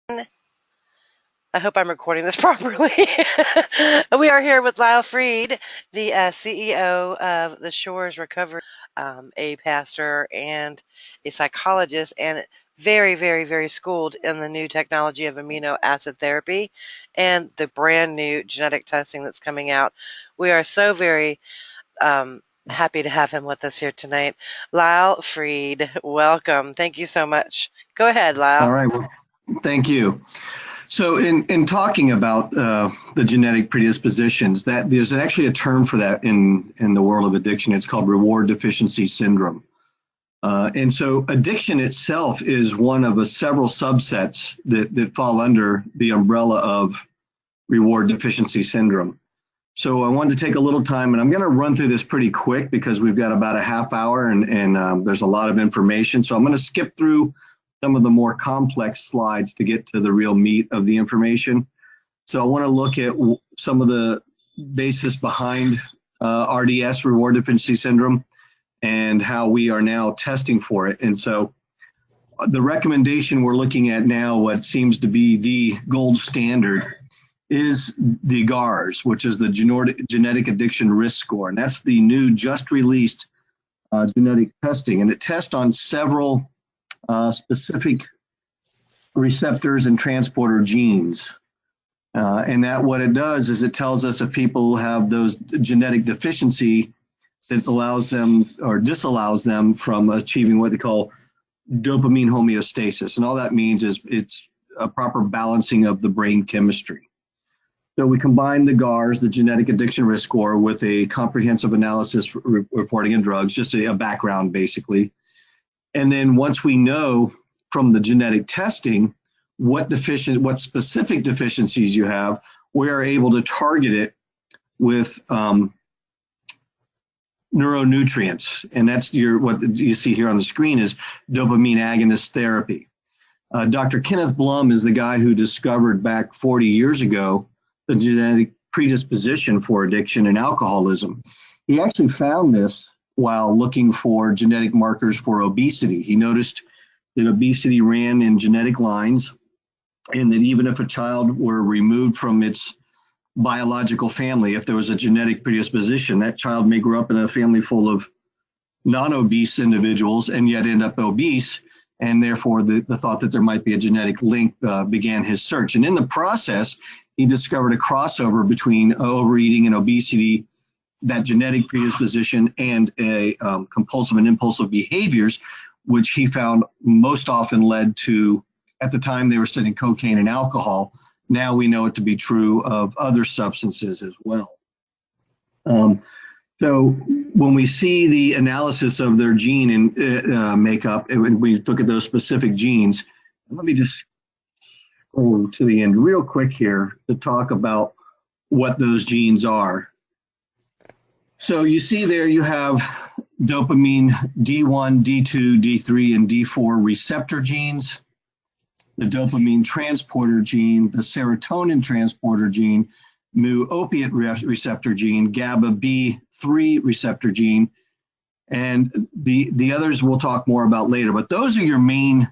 I hope I'm recording this properly. We are here with Lyle Freed, the CEO of the Shores Recovery, a pastor and a psychologist, and very, very, very schooled in the new technology of amino acid therapy and the brand new genetic testing that's coming out. We are so very happy to have him with us here tonight. Lyle Freed, welcome. Thank you so much. Go ahead, All Lyle. right, well, thank you. So in talking about the genetic predispositions, that there's actually a term for that in the world of addiction. It's called reward deficiency syndrome. And so addiction itself is one of several subsets that fall under the umbrella of reward deficiency syndrome. So I wanted to take a little time, and I'm going to run through this pretty quick because we've got about a half hour and there's a lot of information. So I'm going to skip through some of the more complex slides to get to the real meat of the information. So I want to look at some of the basis behind RDS, reward deficiency syndrome, and how we are now testing for it. And so the recommendation we're looking at now, what seems to be the gold standard, is the GARS, which is the Genetic Addiction Risk Score. And that's the new, just released genetic testing. And it tests on several specific receptors and transporter genes. And that what it does is it tells us if people have those genetic deficiency that allows them or disallows them from achieving what they call dopamine homeostasis. And all that means is it's a proper balancing of the brain chemistry. So we combine the GARS, the Genetic Addiction Risk Score, with a comprehensive analysis reporting in drugs, just a background basically. And then once we know from the genetic testing what specific deficiencies you have, we are able to target it with neuronutrients. And that's what you see here on the screen is dopamine agonist therapy. Dr. Kenneth Blum is the guy who discovered back 40 years ago the genetic predisposition for addiction and alcoholism. He actually found this while looking for genetic markers for obesity. He noticed that obesity ran in genetic lines, and that even if a child were removed from its biological family, if there was a genetic predisposition, that child may grow up in a family full of non-obese individuals and yet end up obese, and therefore the thought that there might be a genetic link began his search. And in the process, he discovered a crossover between overeating and obesity, that genetic predisposition, and a compulsive and impulsive behaviors, which he found most often led to, at the time they were studying cocaine and alcohol. Now we know it to be true of other substances as well. So when we see the analysis of their gene and makeup, and we look at those specific genes, let me just go to the end real quick here to talk about what those genes are. So you see there you have dopamine D1, D2, D3, and D4 receptor genes, the dopamine transporter gene, the serotonin transporter gene, mu opiate receptor gene, GABA B3 receptor gene, and the others we'll talk more about later. But those are your main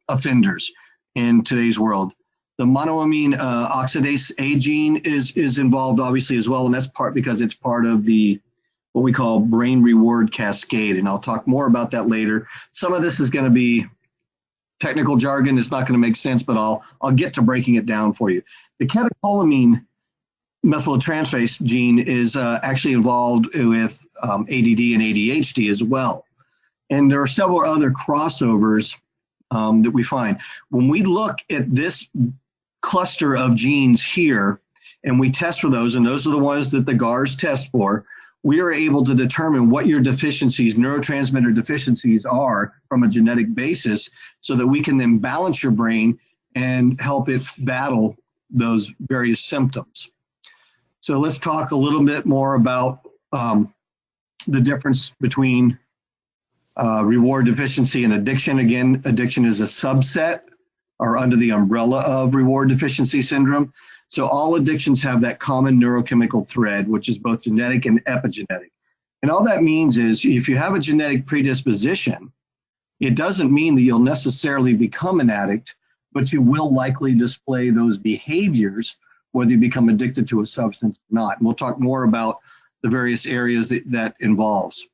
offenders in today's world. The monoamine oxidase A gene is involved obviously as well, and that's because it's part of the what we call brain reward cascade, and I'll talk more about that later. Some of this is going to be technical jargon. It's not going to make sense, but I'll get to breaking it down for you. The catecholamine methyltransferase gene is actually involved with ADD and ADHD as well, and there are several other crossovers that we find. When we look at this cluster of genes here and we test for those, and those are the ones that the GARS test for, we are able to determine what your deficiencies, neurotransmitter deficiencies, are from a genetic basis, so that we can then balance your brain and help it battle those various symptoms. So let's talk a little bit more about the difference between reward deficiency and addiction. Again, addiction is a subset or under the umbrella of reward deficiency syndrome. So all addictions have that common neurochemical thread, which is both genetic and epigenetic. And all that means is if you have a genetic predisposition, it doesn't mean that you'll necessarily become an addict, but you will likely display those behaviors whether you become addicted to a substance or not. And we'll talk more about the various areas that involves.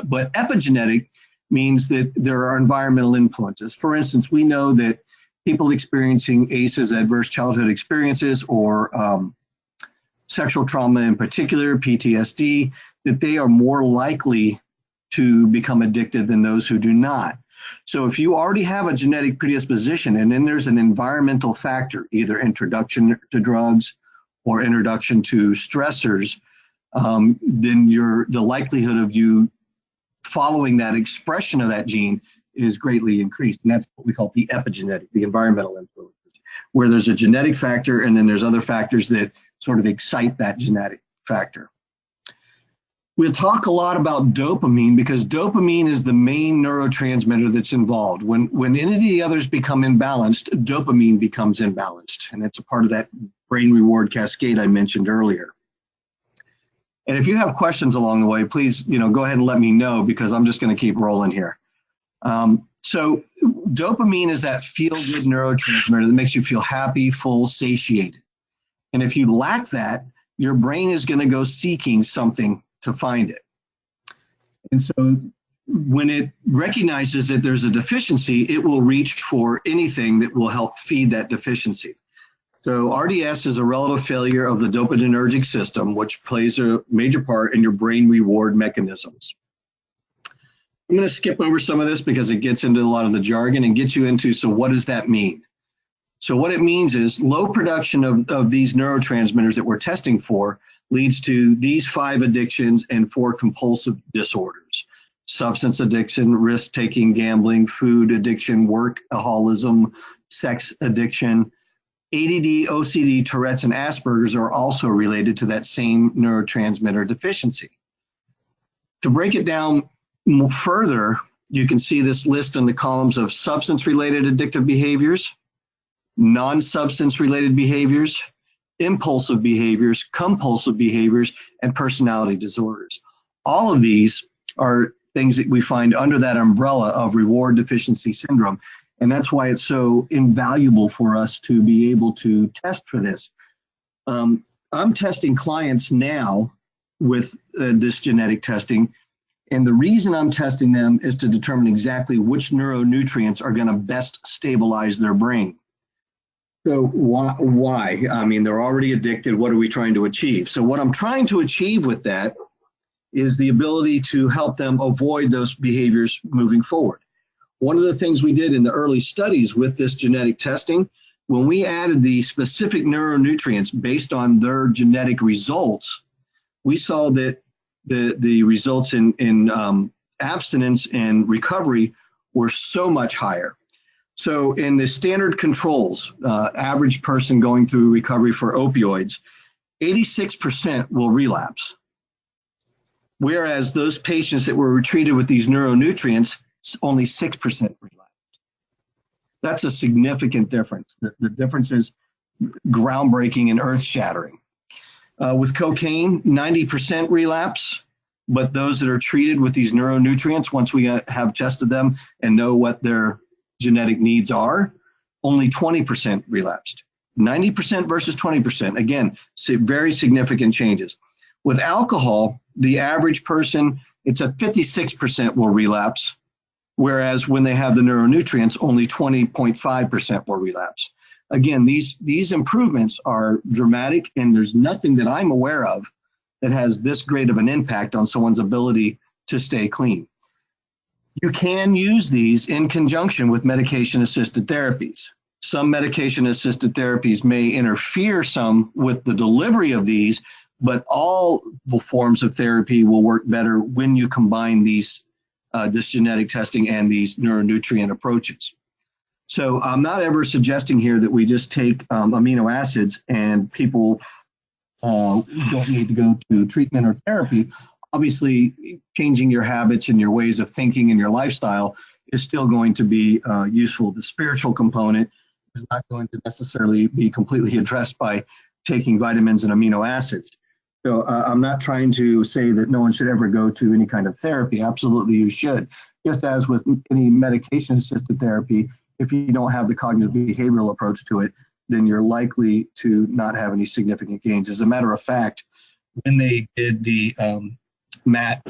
But epigenetic means that there are environmental influences. For instance, we know that people experiencing ACEs, adverse childhood experiences, or sexual trauma in particular, PTSD, that they are more likely to become addicted than those who do not. So if you already have a genetic predisposition and then there's an environmental factor, either introduction to drugs or introduction to stressors, then the likelihood of you following that expression of that gene is greatly increased. And that's what we call the epigenetic, the environmental influences, where there's a genetic factor and then there's other factors that sort of excite that genetic factor. We'll talk a lot about dopamine because dopamine is the main neurotransmitter that's involved. When any of the others become imbalanced, dopamine becomes imbalanced. And it's a part of that brain reward cascade I mentioned earlier. And if you have questions along the way, please, go ahead and let me know because I'm just going to keep rolling here. So dopamine is that feel-good neurotransmitter that makes you feel happy, full, satiated. And if you lack that, your brain is going to go seeking something to find it. And so when it recognizes that there's a deficiency, it will reach for anything that will help feed that deficiency. So RDS is a relative failure of the dopaminergic system, which plays a major part in your brain reward mechanisms. I'm going to skip over some of this because it gets into a lot of the jargon and gets you into, so what does that mean? So what it means is low production of these neurotransmitters that we're testing for leads to these 5 addictions and 4 compulsive disorders: substance addiction, risk-taking, gambling, food addiction, workaholism, sex addiction. ADD, OCD, Tourette's, and Asperger's are also related to that same neurotransmitter deficiency. To break it down further, you can see this list in the columns of substance-related addictive behaviors, non-substance related behaviors, impulsive behaviors, compulsive behaviors, and personality disorders. All of these are things that we find under that umbrella of reward deficiency syndrome. And that's why it's so invaluable for us to be able to test for this. I'm testing clients now with this genetic testing. And the reason I'm testing them is to determine exactly which neuronutrients are going to best stabilize their brain. So why? I mean, they're already addicted. What are we trying to achieve? So what I'm trying to achieve with that is the ability to help them avoid those behaviors moving forward. One of the things we did in the early studies with this genetic testing, when we added the specific neuronutrients based on their genetic results, we saw that the results in abstinence and recovery were so much higher. So in the standard controls, average person going through recovery for opioids, 86% will relapse. Whereas those patients that were treated with these neuronutrients, only 6% relapsed. That's a significant difference. The difference is groundbreaking and earth-shattering. With cocaine, 90% relapse, but those that are treated with these neuronutrients, once we have tested them and know what their genetic needs are, only 20% relapsed. 90% versus 20%. Again, very significant changes. With alcohol, the average person, it's a 56% will relapse, whereas when they have the neuronutrients, only 20.5% will relapse. Again, these improvements are dramatic, and there's nothing that I'm aware of that has this great of an impact on someone's ability to stay clean. You can use these in conjunction with medication-assisted therapies. Some medication-assisted therapies may interfere some with the delivery of these, but all the forms of therapy will work better when you combine these, this genetic testing and these neuronutrient approaches. So I'm not ever suggesting here that we just take amino acids and people don't need to go to treatment or therapy. Obviously, changing your habits and your ways of thinking and your lifestyle is still going to be useful. The spiritual component is not going to necessarily be completely addressed by taking vitamins and amino acids. So I'm not trying to say that no one should ever go to any kind of therapy. Absolutely, you should. Just as with any medication-assisted therapy, if you don't have the cognitive behavioral approach to it, then you're likely to not have any significant gains. As a matter of fact, when they did the MAT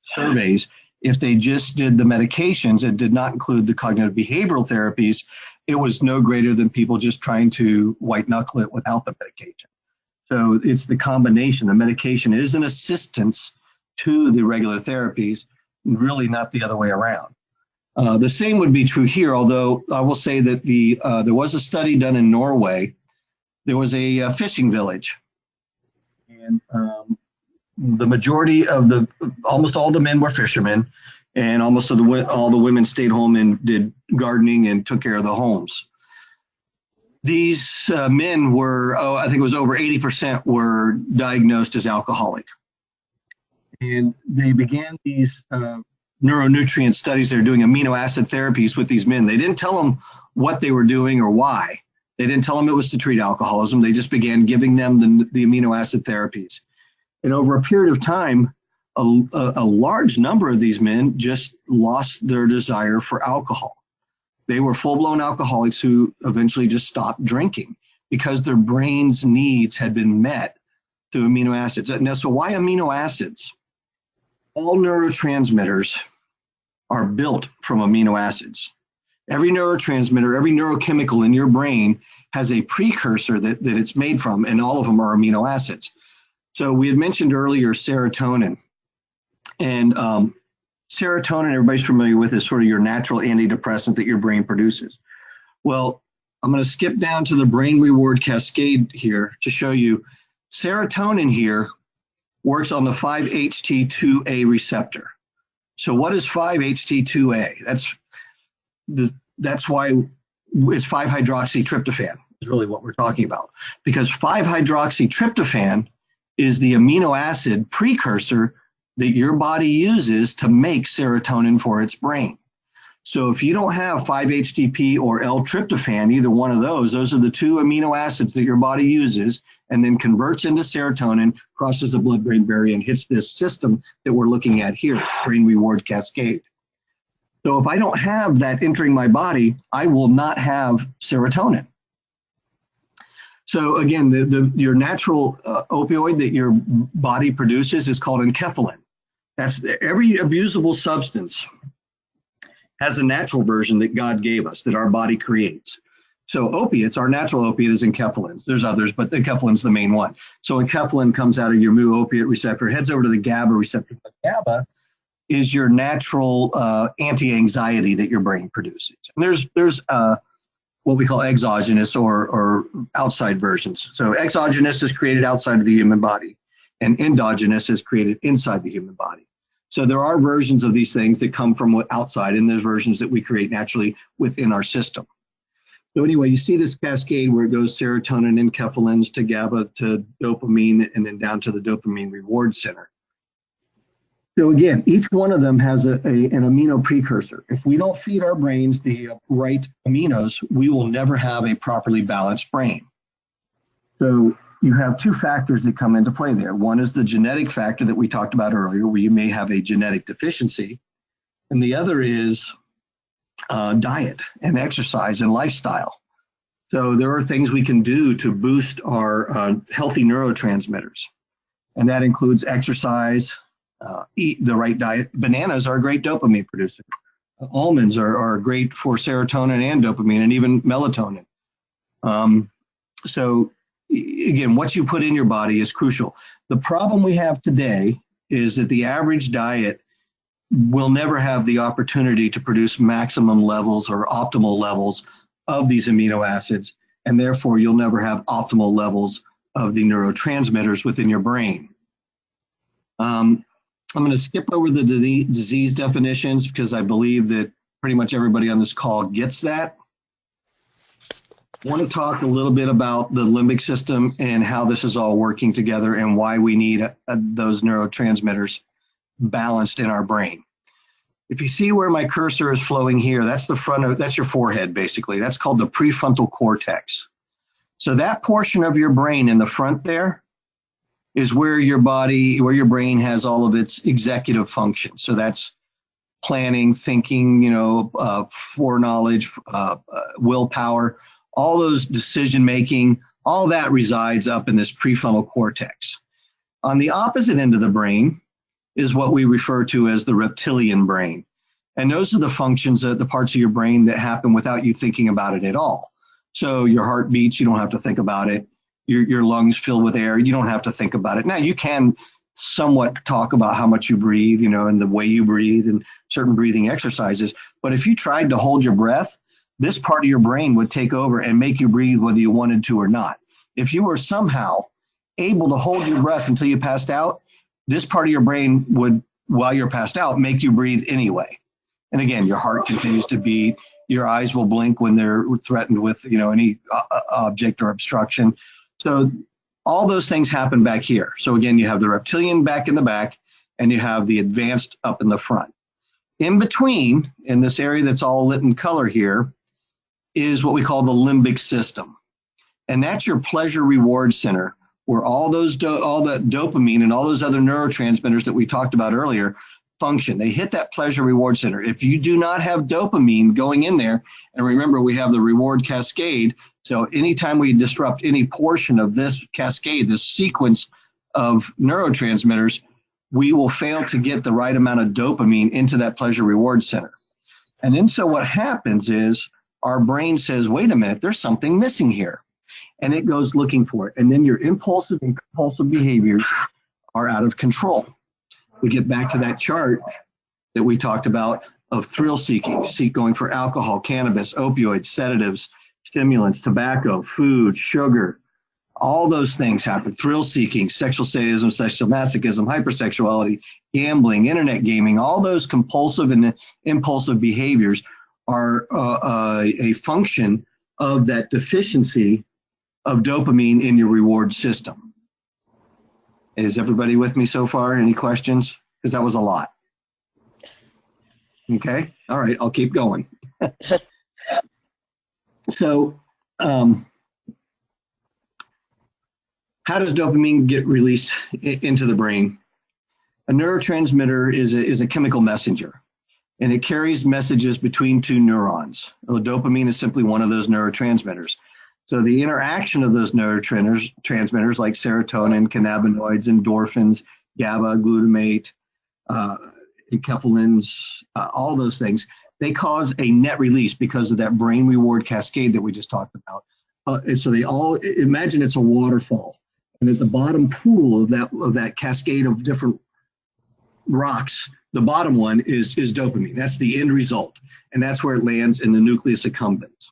surveys, if they just did the medications and did not include the cognitive behavioral therapies, it was no greater than people just trying to white knuckle it without the medication. So it's the combination. The medication is an assistance to the regular therapies, really not the other way around. The same would be true here, although I will say that there was a study done in Norway. There was a fishing village, and the majority of almost all the men were fishermen, and almost all the women stayed home and did gardening and took care of the homes. These men were, I think it was over 80% were diagnosed as alcoholic. And they began these neuronutrient studies. They're doing amino acid therapies with these men. They didn't tell them what they were doing or why. They didn't tell them it was to treat alcoholism. They just began giving them the amino acid therapies. And over a period of time, a large number of these men just lost their desire for alcohol. They were full-blown alcoholics who eventually just stopped drinking because their brain's needs had been met through amino acids. Now, so why amino acids? All neurotransmitters are built from amino acids. Every neurotransmitter, every neurochemical in your brain has a precursor that it's made from, and all of them are amino acids. So we had mentioned earlier serotonin. And serotonin, everybody's familiar with, is sort of your natural antidepressant that your brain produces. Well, I'm going to skip down to the brain reward cascade here to show you serotonin here works on the 5-HT2A receptor. So what is 5-HT2A? That's why it's 5-hydroxytryptophan is really what we're talking about, because 5-hydroxytryptophan is the amino acid precursor that your body uses to make serotonin for its brain. So if you don't have 5-HTP or L-tryptophan, either one of those are the two amino acids that your body uses and then converts into serotonin, crosses the blood-brain barrier, and hits this system that we're looking at here, brain reward cascade. So if I don't have that entering my body, I will not have serotonin. So again, your natural opioid that your body produces is called enkephalin. That's every abusable substance has a natural version that God gave us, that our body creates. So opiates, our natural opiate is enkephalin. There's others, but enkephalin's the main one. So enkephalin comes out of your mu opiate receptor, heads over to the GABA receptor. But GABA is your natural anti-anxiety that your brain produces. And there's what we call exogenous or outside versions. So exogenous is created outside of the human body, and endogenous is created inside the human body. So there are versions of these things that come from outside, and there's versions that we create naturally within our system. So anyway, you see this cascade where it goes serotonin, enkephalins to GABA to dopamine, and then down to the dopamine reward center. So again, each one of them has an amino precursor. If we don't feed our brains the right aminos, we will never have a properly balanced brain. So you have two factors that come into play there. One is the genetic factor that we talked about earlier, where you may have a genetic deficiency. And the other is diet and exercise and lifestyle. So there are things we can do to boost our healthy neurotransmitters. And that includes exercise, eat the right diet. Bananas are a great dopamine producer. Almonds are great for serotonin and dopamine and even melatonin. So again, what you put in your body is crucial. The problem we have today is that the average diet will never have the opportunity to produce maximum levels or optimal levels of these amino acids, and therefore you'll never have optimal levels of the neurotransmitters within your brain. I'm going to skip over the disease definitions because I believe that pretty much everybody on this call gets that. I want to talk a little bit about the limbic system and how this is all working together and why we need those neurotransmitters balanced in our brain. If you see where my cursor is flowing here, that's that's your forehead, basically. That's called the prefrontal cortex. So that portion of your brain in the front there is where your brain has all of its executive functions. So that's planning, thinking, foreknowledge, willpower, all those decision making, all that resides up in this prefrontal cortex. On the opposite end of the brain is what we refer to as the reptilian brain. And those are the functions, the parts of your brain that happen without you thinking about it at all. So your heart beats, you don't have to think about it. Your lungs fill with air, you don't have to think about it. Now you can somewhat talk about how much you breathe, and the way you breathe and certain breathing exercises. But if you tried to hold your breath, this part of your brain would take over and make you breathe whether you wanted to or not. If you were somehow able to hold your breath until you passed out, this part of your brain would, while you're passed out, make you breathe anyway. And again, your heart continues to beat, your eyes will blink when they're threatened with, any object or obstruction. So all those things happen back here. So again, you have the reptilian back in the back, and you have the advanced up in the front. In between, in this area that's all lit in color here, is what we call the limbic system. And that's your pleasure reward center, where all the dopamine and all those other neurotransmitters that we talked about earlier function. They hit that pleasure reward center. If you do not have dopamine going in there, and remember we have the reward cascade, so anytime we disrupt any portion of this cascade, this sequence of neurotransmitters, we will fail to get the right amount of dopamine into that pleasure reward center. And then so what happens is our brain says, wait a minute, there's something missing here. And it goes looking for it. And then your impulsive and compulsive behaviors are out of control. We get back to that chart that we talked about of thrill seeking, going for alcohol, cannabis, opioids, sedatives, stimulants, tobacco, food, sugar. All those things happen. Thrill seeking, sexual sadism, sexual masochism, hypersexuality, gambling, internet gaming, all those compulsive and impulsive behaviors are a function of that deficiency of dopamine in your reward system. Is everybody with me so far? Any questions? Because that was a lot. Okay. All right. I'll keep going. So, how does dopamine get released into the brain? A neurotransmitter is a chemical messenger, and it carries messages between two neurons. Well, dopamine is simply one of those neurotransmitters. So the interaction of those neurotransmitters like serotonin, cannabinoids, endorphins, GABA, glutamate, enkephalins, all those things, they cause a net release because of that brain reward cascade that we just talked about. And so they all, imagine it's a waterfall, and at the bottom pool of that cascade of different rocks, the bottom one is dopamine. That's the end result, and that's where it lands in the nucleus accumbens.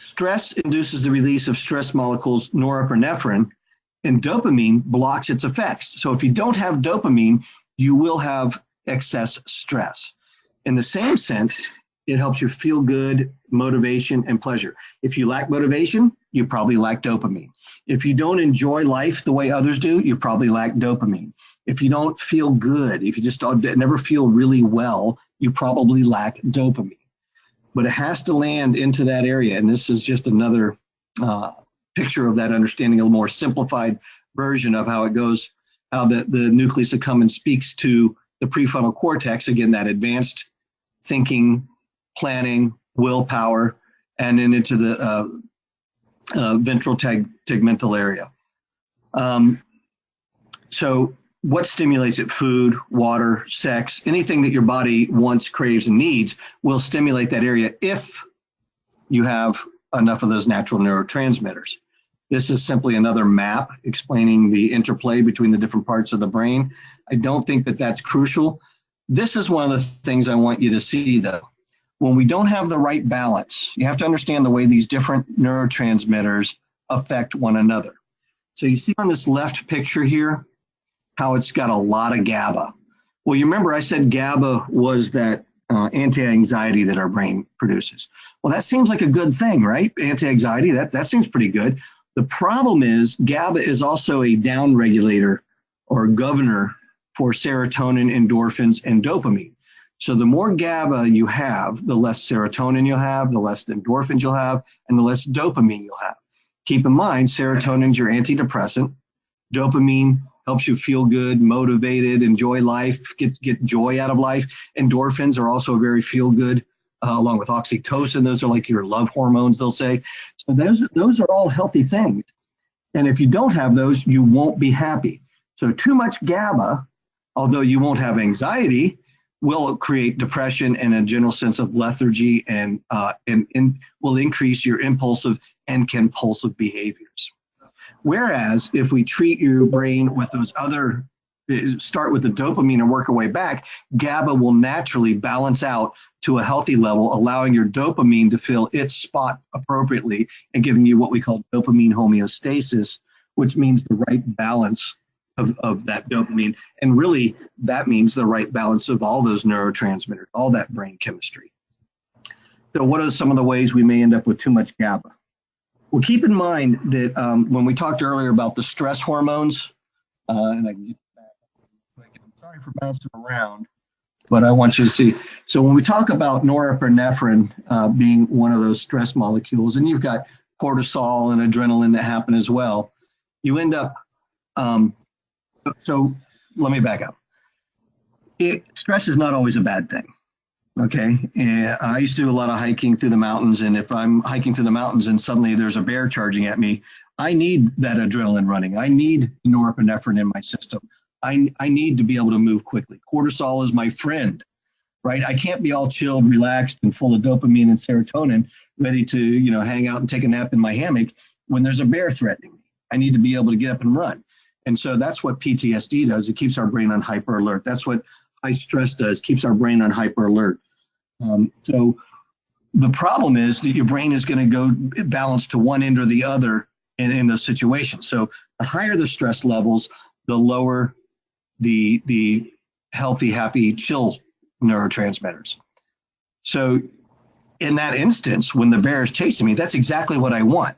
Stress induces the release of stress molecules norepinephrine, and dopamine blocks its effects. So if you don't have dopamine, you will have excess stress. In the same sense, it helps you feel good, motivation, and pleasure. If you lack motivation, you probably lack dopamine. If you don't enjoy life the way others do, you probably lack dopamine. If you don't feel good, if you just never feel really well, you probably lack dopamine. But it has to land into that area. And this is just another picture of that understanding, a more simplified version of how it goes, how the nucleus accumbens speaks to the prefrontal cortex, again, that advanced thinking, planning, willpower, and then into the ventral tegmental area. So what stimulates it? Food, water, sex, anything that your body wants, craves, and needs will stimulate that area if you have enough of those natural neurotransmitters. This is simply another map explaining the interplay between the different parts of the brain. I don't think that that's crucial. This is one of the things I want you to see, though. When we don't have the right balance, you have to understand the way these different neurotransmitters affect one another. So you see on this left picture here, how it's got a lot of GABA. Well, you remember I said GABA was that anti-anxiety that our brain produces. Well, that seems like a good thing, right? Anti-anxiety, that seems pretty good. The problem is GABA is also a down-regulator or governor for serotonin, endorphins, and dopamine. So the more GABA you have, the less serotonin you'll have, the less endorphins you'll have, and the less dopamine you'll have. Keep in mind, serotonin is your antidepressant. Dopamine helps you feel good, motivated, enjoy life, get joy out of life. Endorphins are also very feel good, along with oxytocin. Those are like your love hormones, they'll say. So those are all healthy things. And if you don't have those, you won't be happy. So too much GABA, although you won't have anxiety, will create depression and a general sense of lethargy, and will increase your impulsive and compulsive behaviors. Whereas if we treat your brain with those other, start with the dopamine and work our way back, GABA will naturally balance out to a healthy level, allowing your dopamine to fill its spot appropriately and giving you what we call dopamine homeostasis, which means the right balance of that dopamine. And really, that means the right balance of all those neurotransmitters, all that brain chemistry. So what are some of the ways we may end up with too much GABA? Well, keep in mind that when we talked earlier about the stress hormones, and I can get back quick. I'm sorry for bouncing around, but I want you to see. So when we talk about norepinephrine being one of those stress molecules, and you've got cortisol and adrenaline that happen as well, you end up, so let me back up. Stress is not always a bad thing. Okay, and I used to do a lot of hiking through the mountains, and if I'm hiking through the mountains and suddenly there's a bear charging at me, I need that adrenaline running. I need norepinephrine in my system. I need to be able to move quickly. Cortisol is my friend, right? I can't be all chilled, relaxed, and full of dopamine and serotonin, ready to hang out and take a nap in my hammock when there's a bear threatening me. I need to be able to get up and run. And so that's what PTSD does. It keeps our brain on hyper alert. That's what high stress does, keeps our brain on hyper alert. So the problem is that your brain is going to go balance to one end or the other in those situations. So the higher the stress levels, the lower the healthy, happy, chill neurotransmitters. So in that instance, when the bear is chasing me, that's exactly what I want.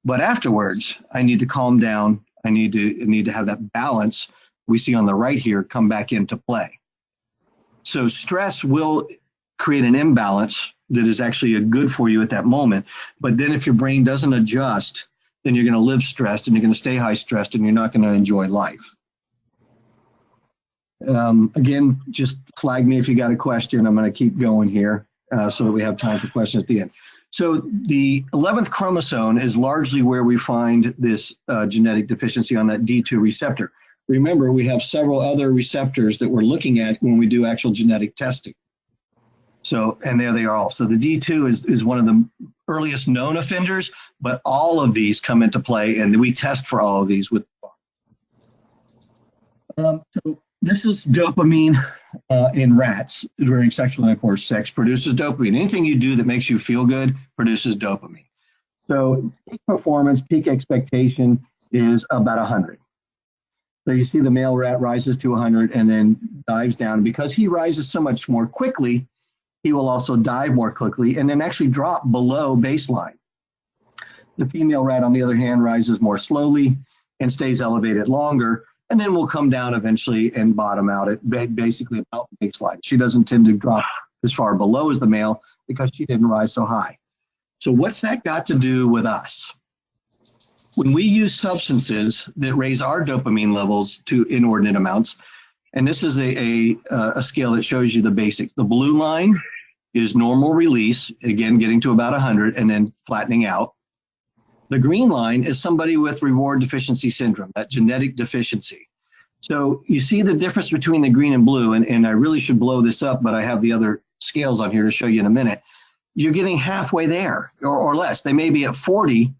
But afterwards, I need to calm down. I need to have that balance we see on the right here come back into play. So stress will create an imbalance that is actually good for you at that moment. But then if your brain doesn't adjust, then you're going to live stressed and you're going to stay high stressed and you're not going to enjoy life. Again, just flag me if you got a question. I'm going to keep going here so that we have time for questions at the end. So the 11th chromosome is largely where we find this genetic deficiency on that D2 receptor. Remember, we have several other receptors that we're looking at when we do actual genetic testing. So, and there they are all. So the D2 is one of the earliest known offenders, but all of these come into play, and we test for all of these with. So this is dopamine in rats during sexual intercourse. Sex produces dopamine. Anything you do that makes you feel good produces dopamine. So peak performance, peak expectation is about 100. So you see the male rat rises to 100 and then dives down. Because he rises so much more quickly, he will also dive more quickly and then actually drop below baseline. The female rat, on the other hand, rises more slowly and stays elevated longer, and then will come down eventually and bottom out at basically about baseline. She doesn't tend to drop as far below as the male because she didn't rise so high. So what's that got to do with us? When we use substances that raise our dopamine levels to inordinate amounts, and this is a scale that shows you the basics. The blue line is normal release, again, getting to about 100 and then flattening out. The green line is somebody with reward deficiency syndrome, that genetic deficiency. So you see the difference between the green and blue, and I really should blow this up, but I have the other scales on here to show you in a minute. You're getting halfway there or less. They may be at 40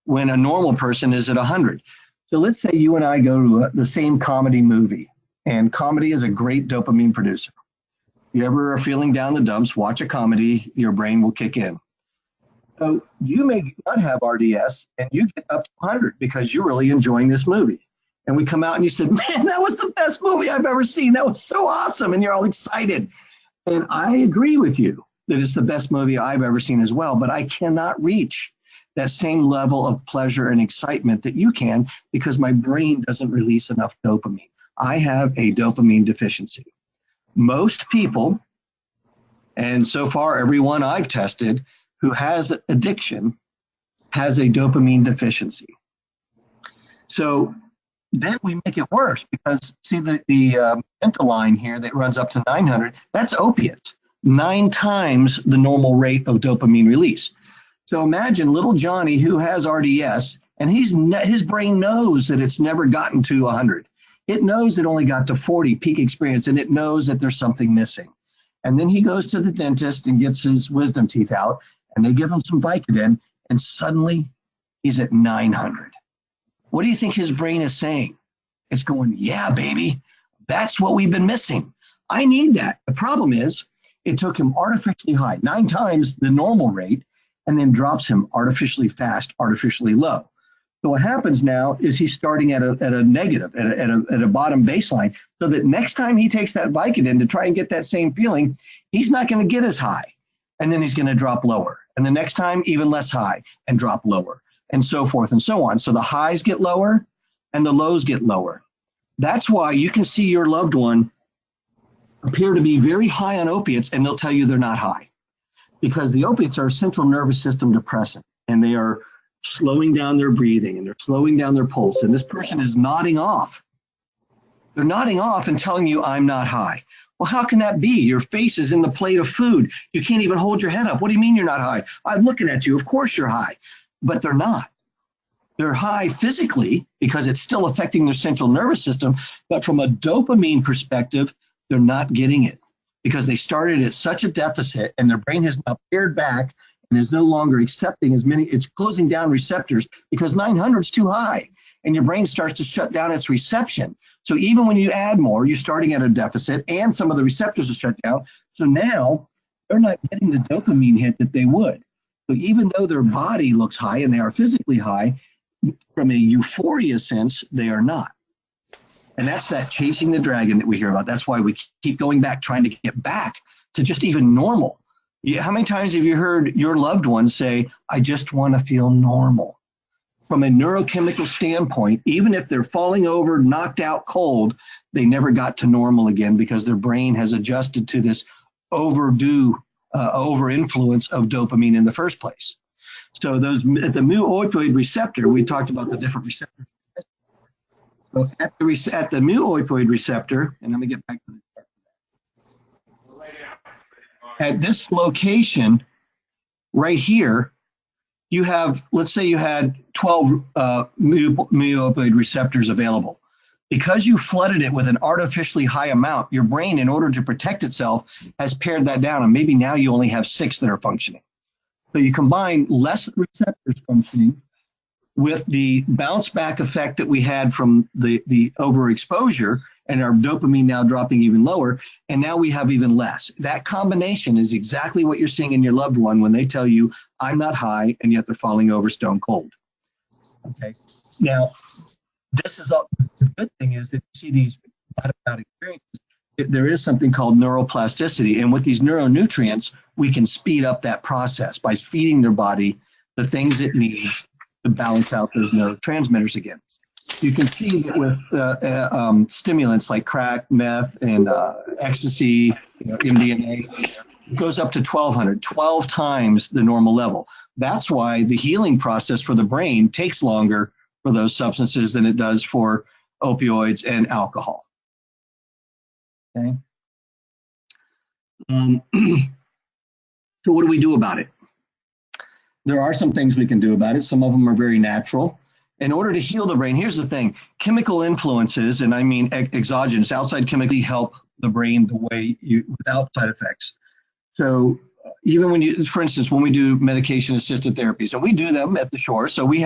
when a normal person is at 100. So let's say you and I go to the same comedy movie, and comedy is a great dopamine producer. If you ever are feeling down the dumps, watch a comedy, your brain will kick in. So you may not have RDS and you get up to 100 because you're really enjoying this movie. And we come out and you said, man, that was the best movie I've ever seen. That was so awesome. And you're all excited. And I agree with you that it's the best movie I've ever seen as well, but I cannot reach that same level of pleasure and excitement that you can because my brain doesn't release enough dopamine. I have a dopamine deficiency. Most people, and so far everyone I've tested who has addiction has a dopamine deficiency. So then we make it worse because see the mental line here that runs up to 900, that's opiates, 9 times the normal rate of dopamine release. So imagine little Johnny who has RDS, and his brain knows that it's never gotten to 100. It knows it only got to 40 peak experience, and it knows that there's something missing. And then he goes to the dentist and gets his wisdom teeth out, and they give him some Vicodin, and suddenly he's at 900. What do you think his brain is saying? It's going, yeah, baby, that's what we've been missing. I need that. The problem is it took him artificially high, 9 times the normal rate, and then drops him artificially fast, artificially low. So what happens now is he's starting at a negative, at a bottom baseline, so that next time he takes that Vicodin to try and get that same feeling, he's not going to get as high, and then he's going to drop lower. And the next time, even less high and drop lower, and so forth and so on. So the highs get lower and the lows get lower. That's why you can see your loved one appear to be very high on opiates, and they'll tell you they're not high, because the opiates are a central nervous system depressant, and they are slowing down their breathing, and they're slowing down their pulse, and this person is nodding off. They're nodding off and telling you, I'm not high. Well, how can that be? Your face is in the plate of food. You can't even hold your head up. What do you mean you're not high? I'm looking at you. Of course you're high. But they're not. They're high physically because it's still affecting their central nervous system, but from a dopamine perspective, they're not getting it because they started at such a deficit, and their brain has now pared back and is no longer accepting as many. It's closing down receptors because 900 is too high, and your brain starts to shut down its reception. So even when you add more, you're starting at a deficit, and some of the receptors are shut down. So now they're not getting the dopamine hit that they would. So even though their body looks high and they are physically high, from a euphoria sense, they are not. And that's that chasing the dragon that we hear about. That's why we keep going back, trying to get back to just even normal. How many times have you heard your loved ones say, I just want to feel normal? From a neurochemical standpoint, even if they're falling over, knocked out cold, they never got to normal again because their brain has adjusted to this over influence of dopamine in the first place. So those at the mu opioid receptor, we talked about the different receptors. So at the mu opioid receptor, and let me get back to the at this location right here, you have, let's say you had 12 mu opioid receptors available. Because you flooded it with an artificially high amount, your brain, in order to protect itself, has pared that down, and maybe now you only have 6 that are functioning. So you combine less receptors functioning with the bounce back effect that we had from the overexposure, and our dopamine now dropping even lower, and now we have even less. That combination is exactly what you're seeing in your loved one when they tell you, I'm not high, and yet they're falling over stone cold. Okay. Now, this is all, the good thing is that you see these out experiences, there is something called neuroplasticity, and with these neuronutrients, we can speed up that process by feeding their body the things it needs to balance out those neurotransmitters again. You can see that with stimulants like crack, meth, and ecstasy, MDMA, it goes up to 1,200, 12 times the normal level. That's why the healing process for the brain takes longer for those substances than it does for opioids and alcohol. Okay. So what do we do about it? There are some things we can do about it. Some of them are very natural. In order to heal the brain, here's the thing. Chemical influences, and I mean exogenous, outside chemically help the brain the way without side effects. So even when you, for instance, when we do medication-assisted therapies, and we do them at the shore, so we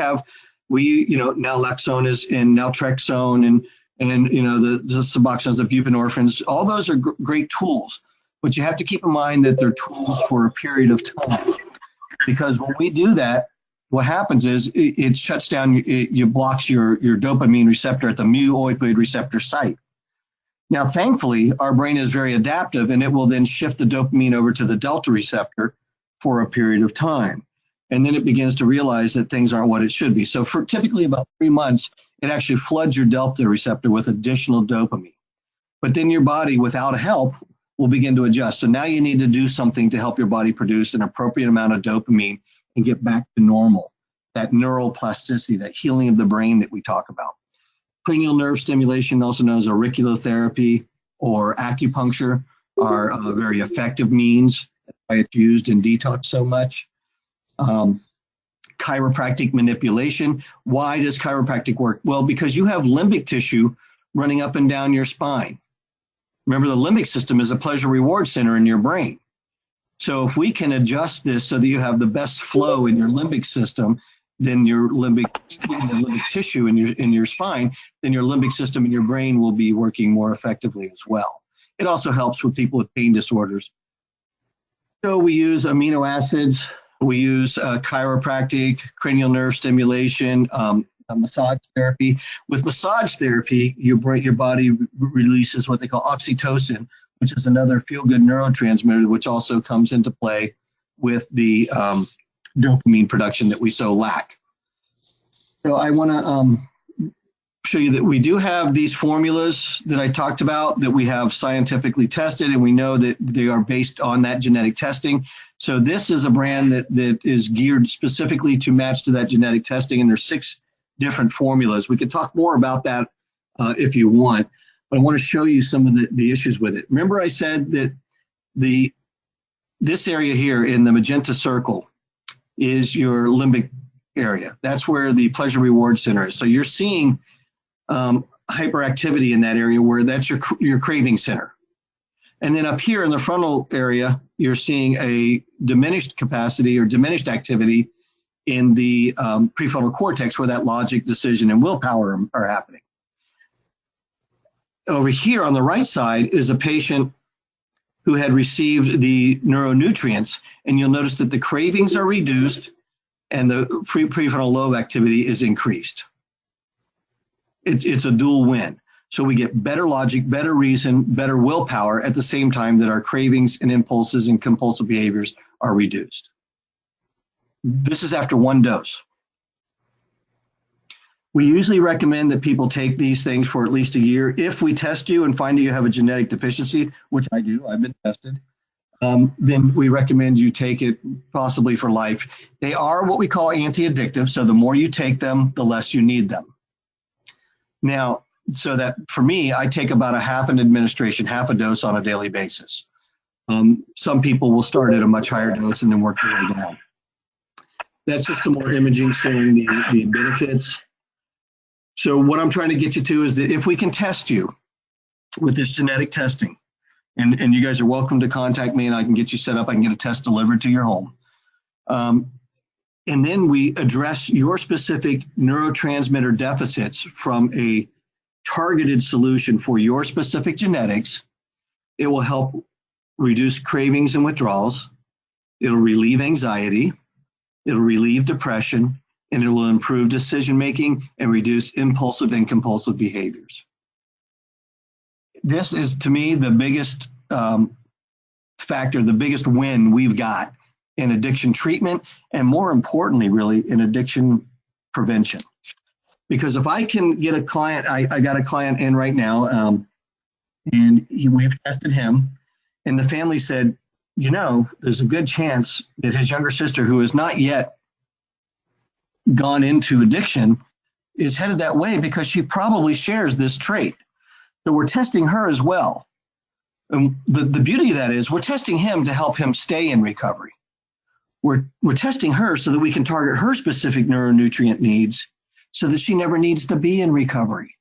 naloxone is in naltrexone and the Suboxones, the buprenorphines, all those are great tools, but you have to keep in mind that they're tools for a period of time, because when we do that, what happens is it shuts down, it blocks your dopamine receptor at the mu opioid receptor site. Now, thankfully, our brain is very adaptive, and it will then shift the dopamine over to the delta receptor for a period of time. And then it begins to realize that things aren't what it should be. So for typically about 3 months, it actually floods your delta receptor with additional dopamine. But then your body, without help, will begin to adjust. So now you need to do something to help your body produce an appropriate amount of dopamine and get back to normal, that neural plasticity, that healing of the brain that we talk about. Cranial nerve stimulation, also known as auriculotherapy or acupuncture, are very effective means. That's why it's used in detox so much. Chiropractic manipulation. Why does chiropractic work? Well, because you have limbic tissue running up and down your spine. Remember, the limbic system is a pleasure reward center in your brain. So if we can adjust this so that you have the best flow in your limbic system, then your limbic tissue in your spine, then your limbic system in your brain will be working more effectively as well. It also helps with people with pain disorders. So we use amino acids, we use chiropractic, cranial nerve stimulation, massage therapy. With massage therapy, your body releases what they call oxytocin, which is another feel-good neurotransmitter, which also comes into play with the dopamine production that we so lack. So I want to show you that we do have these formulas that I talked about that we have scientifically tested, and we know that they are based on that genetic testing. So this is a brand that is geared specifically to match to that genetic testing, and there's 6 different formulas. We could talk more about that if you want, but I want to show you some of the issues with it. Remember I said that this area here in the magenta circle is your limbic area. That's where the pleasure reward center is. So you're seeing hyperactivity in that area where that's your craving center. And then up here in the frontal area, you're seeing a diminished capacity or diminished activity in the prefrontal cortex where that logic, decision, and willpower are happening. Over here on the right side is a patient who had received the neuronutrients, and you'll notice that the cravings are reduced and the prefrontal lobe activity is increased. It's a dual win. So we get better logic, better reason, better willpower at the same time that our cravings and impulses and compulsive behaviors are reduced. This is after 1 dose. We usually recommend that people take these things for at least a year. If we test you and find that you have a genetic deficiency, which I do, I've been tested, then we recommend you take it possibly for life. They are what we call anti-addictive, so the more you take them, the less you need them. Now, so that for me, I take about half an administration, half a dose on a daily basis. Some people will start at a much higher dose and then work their way down. That's just some more imaging showing the benefits. So what I'm trying to get you to is that if we can test you with this genetic testing, and you guys are welcome to contact me and I can get you set up, I can get a test delivered to your home. And then we address your specific neurotransmitter deficits from a targeted solution for your specific genetics. It will help reduce cravings and withdrawals. It'll relieve anxiety. It'll relieve depression, and it will improve decision-making and reduce impulsive and compulsive behaviors. This is, to me, the biggest factor, the biggest win we've got in addiction treatment, and more importantly, really, in addiction prevention. Because if I can get a client, I got a client in right now, and we've tested him, and the family said, you know, there's a good chance that his younger sister, who has not yet gone into addiction, is headed that way because she probably shares this trait. So we're testing her as well. And the beauty of that is we're testing him to help him stay in recovery. We're testing her so that we can target her specific neuronutrient needs so that she never needs to be in recovery.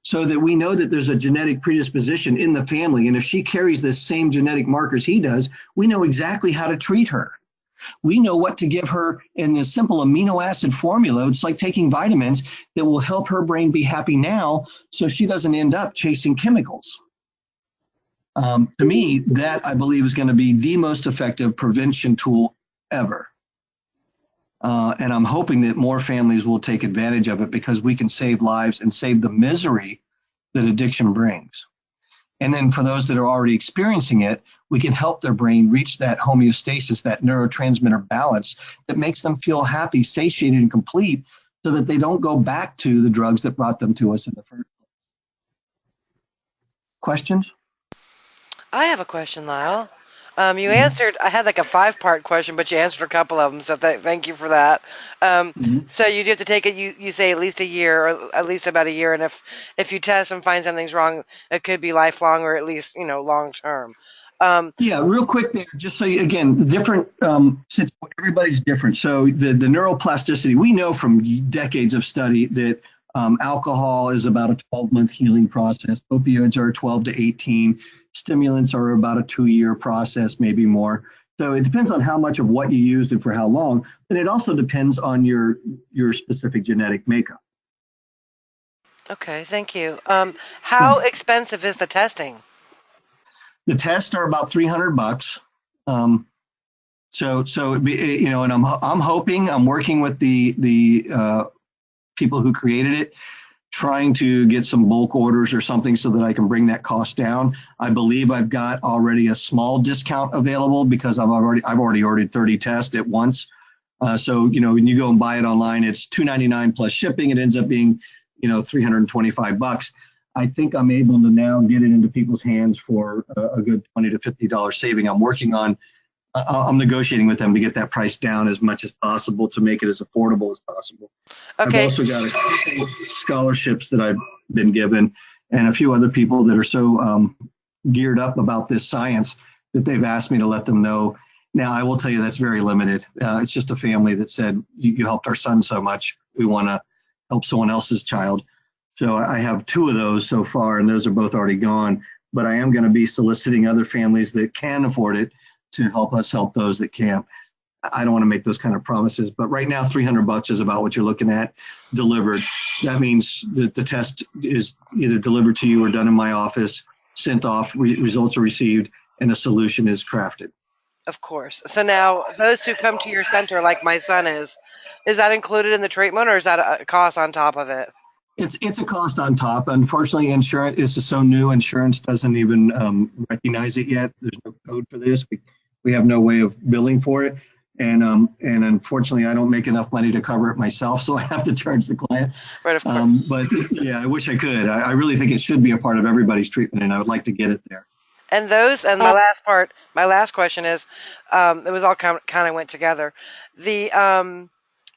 So that we know that there's a genetic predisposition in the family, and if she carries the same genetic markers he does, we know exactly how to treat her. We know what to give her in the simple amino acid formula. It's like taking vitamins that will help her brain be happy now so she doesn't end up chasing chemicals. To me, that I believe is going to be the most effective prevention tool ever. And I'm hoping that more families will take advantage of it because we can save lives and save the misery that addiction brings. And then for those that are already experiencing it, we can help their brain reach that homeostasis, that neurotransmitter balance that makes them feel happy, satiated, and complete so that they don't go back to the drugs that brought them to us in the first place. Questions? I have a question, Lyle. You Mhm. answered, I had like a 5-part question, but you answered a couple of them, so thank you for that. Um, Mhm. so you have to take it, you say at least a year, or at least about a year, and if you test and find something's wrong, it could be lifelong or at least, long term. Um, Yeah, real quick there, just so you, again, the different, since everybody's different. So the neuroplasticity, we know from decades of study that alcohol is about a 12-month healing process. Opioids are 12 to 18. Stimulants are about a 2-year process, maybe more. So it depends on how much of what you used and for how long. And it also depends on your specific genetic makeup. okay, thank you. Sure. How expensive is the testing? The tests are about $300. Um, and I'm hoping, I'm working with the people who created it, trying to get some bulk orders or something so that I can bring that cost down. I believe I've got already a small discount available because I've already ordered 30 tests at once. So when you go and buy it online, it's $299 plus shipping. It ends up being $325. I think I'm able to now get it into people's hands for a good $20 to $50 saving. I'm negotiating with them to get that price down as much as possible to make it as affordable as possible. I've Okay, also got a couple scholarships that I've been given and a few other people that are so geared up about this science that they've asked me to let them know. Now, I will tell you that's very limited. It's just a family that said, you helped our son so much. We want to help someone else's child. So I have 2 of those so far, and those are both already gone. But I am going to be soliciting other families that can afford it to help us help those that can't. I don't want to make those kind of promises, but right now, $300 is about what you're looking at delivered. That means that the test is either delivered to you or done in my office, sent off, results are received, and a solution is crafted. of course. So now, those who come to your center, like my son is that included in the treatment, or is that a cost on top of it? It's a cost on top. Unfortunately, insurance is so new. Insurance doesn't even recognize it yet. There's no code for this. We have no way of billing for it, and unfortunately, I don't make enough money to cover it myself, so I have to charge the client. Right, of course. But yeah, I wish I could. I really think it should be a part of everybody's treatment, and I would like to get it there. And my last question is, it was all kind of went together. The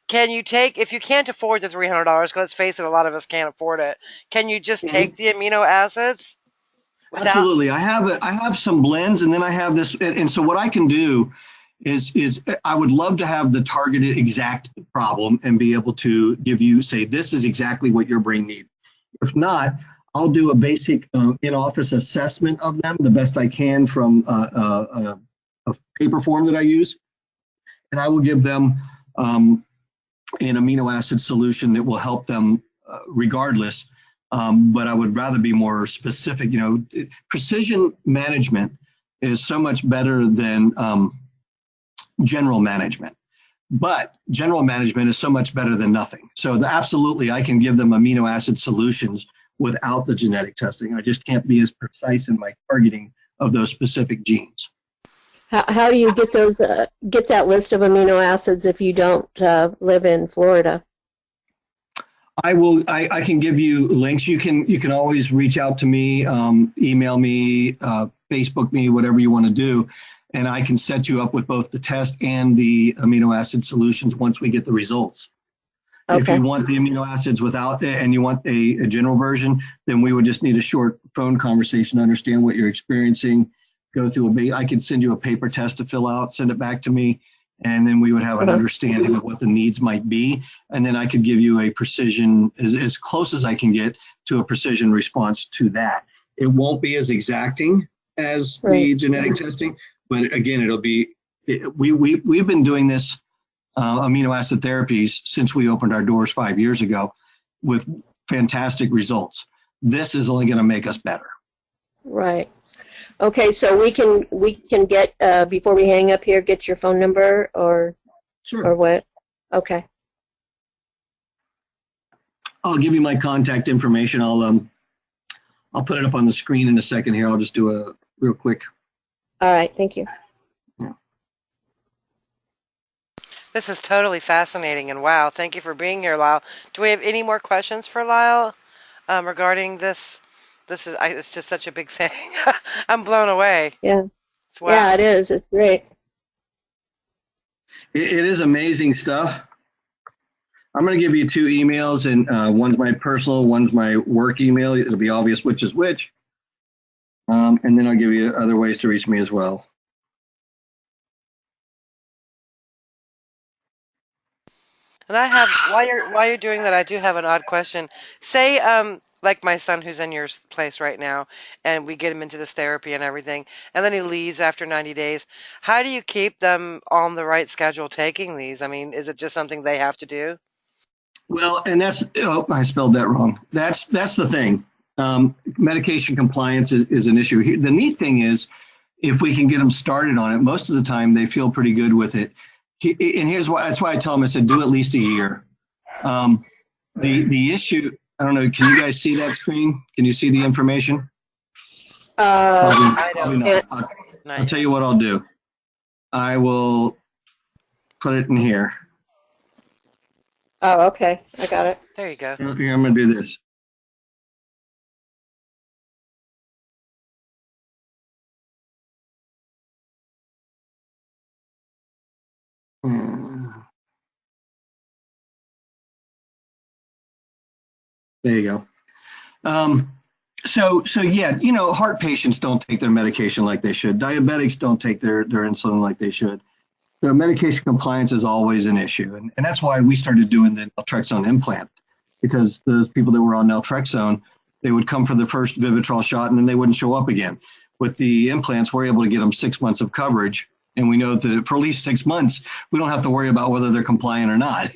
can you take if you can't afford the $300? Because let's face it, a lot of us can't afford it. Can you just take Mhm. the amino acids without? Absolutely. I have some blends, and then I have this, and so what I can do is I would love to have the targeted exact problem and be able to give you, say, this is exactly what your brain needs. If not, I'll do a basic in-office assessment of them the best I can from a paper form that I use, and I will give them an amino acid solution that will help them regardless. But I would rather be more specific. Precision management is so much better than general management. But general management is so much better than nothing. So absolutely, I can give them amino acid solutions without the genetic testing. I just can't be as precise in my targeting of those specific genes. How do you get those get that list of amino acids if you don't live in Florida? I can give you links. You can always reach out to me, email me, Facebook me, whatever you want to do, and I can set you up with both the test and the amino acid solutions once we get the results. If Okay. you want the amino acids without it and you want a general version, then we would just need a short phone conversation to understand what you're experiencing. Go through I could send you a paper test to fill out, send it back to me, and then we would have an Uh-huh. understanding of what the needs might be. And then I could give you a precision, as close as I can get to a precision response to that. It won't be as exacting as Right. the genetic testing, but again, we've been doing this amino acid therapies since we opened our doors 5 years ago with fantastic results. This is only going to make us better. Right. Okay, so we can get before we hang up here, get your phone number or Sure. what? Okay. I'll give you my contact information. I'll put it up on the screen in a second here. I'll just do a real quick. All right. Thank you. Yeah. This is totally fascinating, and wow, thank you for being here, Lyle. Do we have any more questions for Lyle regarding this? It's just such a big thing. I'm blown away. Yeah. Wow. Yeah, it is. It's great. It is amazing stuff. I'm going to give you two emails, and one's my personal, one's my work email. It'll be obvious which is which. And then I'll give you other ways to reach me as well. And I have while you're doing that, I do have an odd question. Say, like my son who's in your place right now, and we get him into this therapy and everything, and then he leaves after 90 days. How do you keep them on the right schedule taking these? I mean, is it just something they have to do? Well, and I spelled that wrong. That's the thing. Medication compliance is an issue here. The neat thing is, if we can get them started on it, most of the time they feel pretty good with it. And here's why. That's why I tell them, I said, do at least a year. The issue, I don't know, can you guys see that screen? Can you see the information? I Probably don't. not. I'll tell you what I'll do. I will put it in here. Oh, okay. I got it. There you go. Here, I'm going to do this. There you go. So yeah, heart patients don't take their medication like they should. Diabetics don't take their insulin like they should. So medication compliance is always an issue. And that's why we started doing the naltrexone implant, because those people that were on naltrexone, they would come for the first Vivitrol shot and then they wouldn't show up again. With the implants, we're able to get them 6 months of coverage. And we know that for at least 6 months, we don't have to worry about whether they're compliant or not.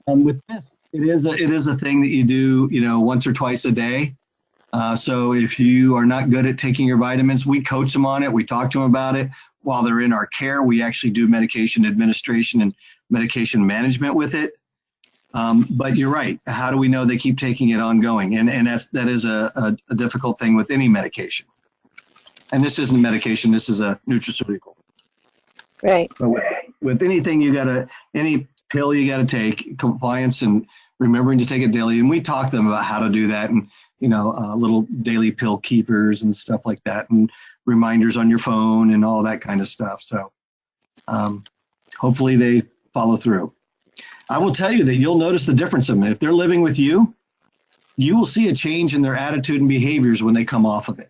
With this, it is a thing that you do, once or twice a day. So if you are not good at taking your vitamins, we coach them on it. We talk to them about it. While they're in our care, we actually do medication administration and medication management with it. But you're right. How do we know they keep taking it ongoing? And that is a difficult thing with any medication. And this isn't a medication. This is a nutraceutical. Right. So with anything, any pill you got to take, compliance and remembering to take it daily. And we talk to them about how to do that, and little daily pill keepers and stuff like that, and reminders on your phone and all that kind of stuff. So hopefully they follow through. I will tell you that you'll notice the difference in them. If they're living with you, you will see a change in their attitude and behaviors when they come off of it.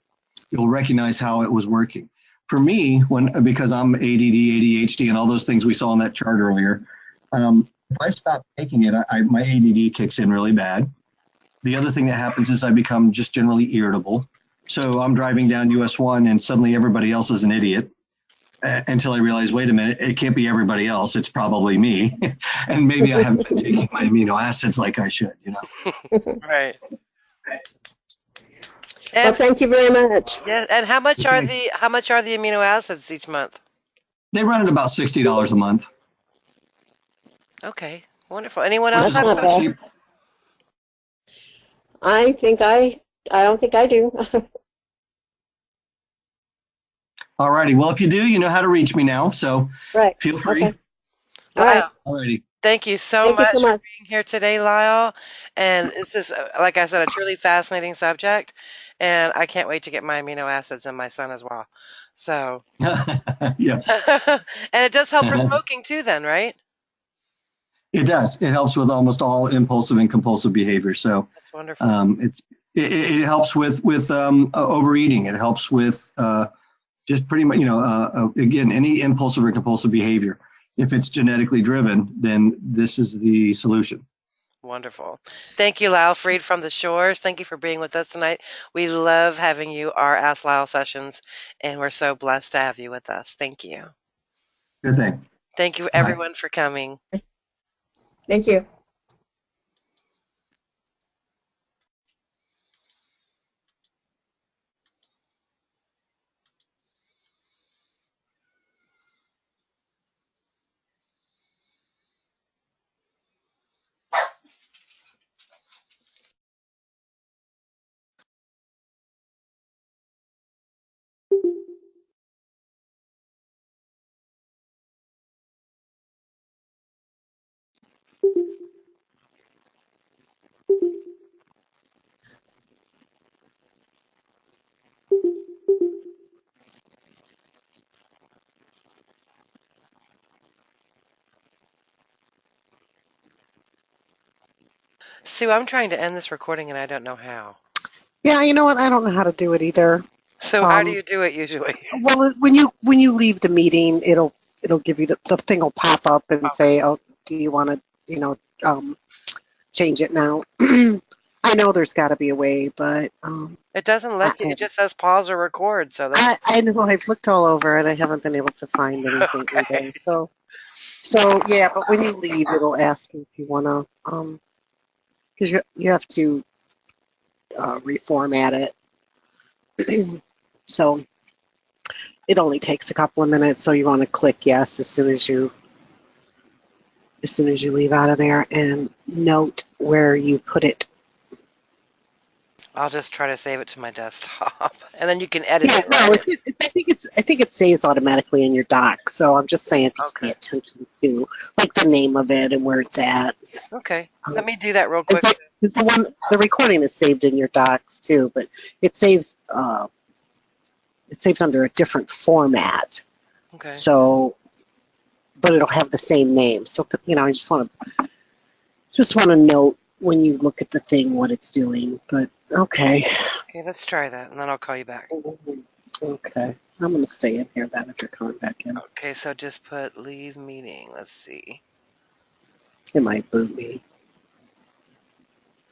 You'll recognize how it was working. For me, because I'm ADD, ADHD, and all those things we saw on that chart earlier, if I stop taking it, my ADD kicks in really bad. The other thing that happens is I become just generally irritable. So I'm driving down US 1 and suddenly everybody else is an idiot, until I realize, wait a minute, it can't be everybody else. It's probably me. And maybe I haven't been taking my amino acids like I should, Right. Well, And thank you very much. yeah, and how much are the amino acids each month? They run at about $60 a month. Okay, wonderful. Anyone else That's have not bad. questions? I don't think I do. All righty. Well, if you do, you know how to reach me now. So Right. feel free. Okay. All right. All righty. Thank you so Thank you much so for much. being here today, Lyle. And this is, like I said, a truly fascinating subject. And I can't wait to get my amino acids in my son as well. So, Yeah. and it does help for smoking too, then, right? It does. It helps with almost all impulsive and compulsive behavior. So That's wonderful. it helps with overeating. It helps with just pretty much, again, any impulsive or compulsive behavior. If it's genetically driven, then this is the solution. Wonderful. Thank you, Lyle Freed from the Shores. Thank you for being with us tonight. We love having you, our Ask Lyle sessions, and we're so blessed to have you with us. Thank you. Good thing. Thank you, Bye. everyone, for coming. Thank you. Sue, I'm trying to end this recording and I don't know how. Yeah, you know what? I don't know how to do it either. So how do you do it usually? Well, when you leave the meeting, it'll give you the thing will pop up and say, "Oh, do you want to change it now?" I know there's got to be a way, but It doesn't let you. It just says pause or record. So that's I know I've looked all over and I haven't been able to find anything okay. either. So yeah, but when you leave, it'll ask you if you want to because you have to reformat it. So it only takes a couple of minutes, so you want to click yes as soon as you leave out of there, and note where you put it. I'll just try to save it to my desktop, and then you can edit Yeah, it, no, right? I think it saves automatically in your doc. So I'm just saying, just pay Okay. attention to like the name of it and where it's at. Okay. Let me do that real quick. It's the recording is saved in your docs too, but it saves under a different format. Okay. So, but it'll have the same name. So I just want to note when you look at the thing what it's doing. But okay. Okay, let's try that, and then I'll call you back. Okay. I'm going to stay in here then if you're coming back in. Okay, so just put leave meeting. Let's see. It might boot me.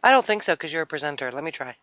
I don't think so because you're a presenter. Let me try.